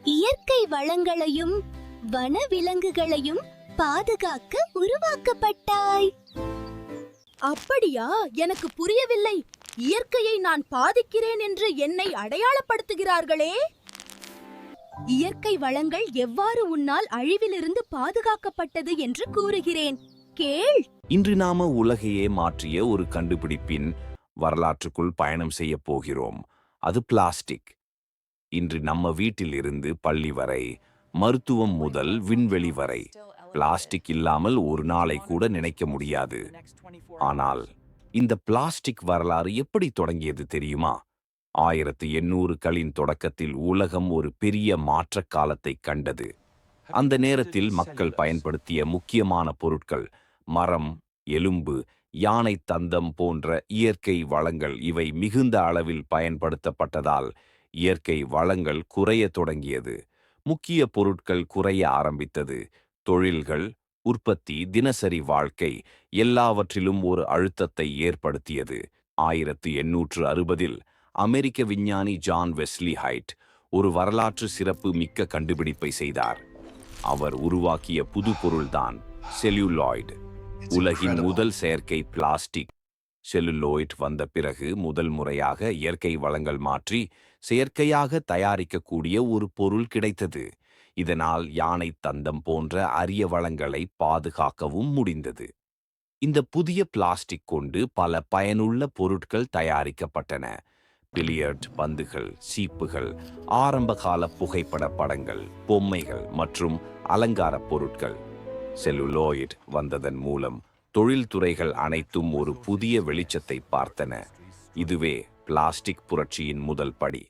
இயற்கை வளங்களையும் வனவிலங்குகளையும் பாதுகாக்க உருவாக்கப்பட்டாய். அப்படியா? எனக்கு புரியவில்லை. இயற்கையை நான் பாதிக்கிறேன் என்று என்னை அடையாளப்படுத்துகிறார்களே. இயற்கை வளங்கள் எவ்வாறு உன்னால் அழிவிலிருந்து பாதுகாக்கப்பட்டது என்று கூறுகிறேன், கேள். இன்று நாம உலகையே மாற்றிய ஒரு கண்டுபிடிப்பின் வரலாற்றுக்குள் பயணம் செய்ய போகிறோம். அது பிளாஸ்டிக். இன்று நம்ம வீட்டில் இருந்து பள்ளி வரை, மருத்துவம் முதல் விண்வெளி வரை, பிளாஸ்டிக் இல்லாமல் ஒரு நாளை கூட நினைக்க முடியாது. ஆனால் இந்த பிளாஸ்டிக் வரலாறு எப்படி தொடங்கியது தெரியுமா? 1800களின் தொடக்கத்தில் உலகம் ஒரு பெரிய மாற்றக் காலத்தை கண்டது. அந்த நேரத்தில் மக்கள் பயன்படுத்திய முக்கியமான பொருட்கள் மரம், எலும்பு, யானை தந்தம் போன்ற இயற்கை வளங்கள். இவை மிகுந்த அளவில் பயன்படுத்தப்பட்டதால் இயற்கை வளங்கள் குறைய தொடங்கியது. முக்கிய பொருட்கள் குறைய ஆரம்பித்தது. தொழில்கள், உற்பத்தி, தினசரி வாழ்க்கை எல்லாவற்றிலும் ஒரு அழுத்தத்தை ஏற்படுத்தியது. 1860இல் அமெரிக்க விஞ்ஞானி ஜான் வெஸ்லி ஹைட் ஒரு வரலாற்று சிறப்பு மிக்க கண்டுபிடிப்பை செய்தார். அவர் உருவாக்கிய புது பொருள்தான் செல்லுலாய்டு. உலகின் முதல் செயற்கை பிளாஸ்டிக். செல்லுலோய்ட் வந்த பிறகு முதல் முறையாக இயற்கை வளங்கள் மாற்றி செயற்கையாக தயாரிக்கக்கூடிய ஒரு பொருள் கிடைத்தது. இதனால் யானை தந்தம் போன்ற அரிய வளங்களை பாதுகாக்கவும் முடிந்தது. இந்த புதிய பிளாஸ்டிக் கொண்டு பல பயனுள்ள பொருட்கள் தயாரிக்கப்பட்டன. பில்லியர்ட் பந்துகள், சீப்புகள், ஆரம்பகால புகைப்பட படங்கள், பொம்மைகள் மற்றும் அலங்கார பொருட்கள். செல்லுலோய்ட் வந்ததன் மூலம் தொழில்துறைகள் அனைத்தும் ஒரு புதிய வெளிச்சத்தை பார்த்தன. இதுவே பிளாஸ்டிக் புரட்சியின் முதல் படி.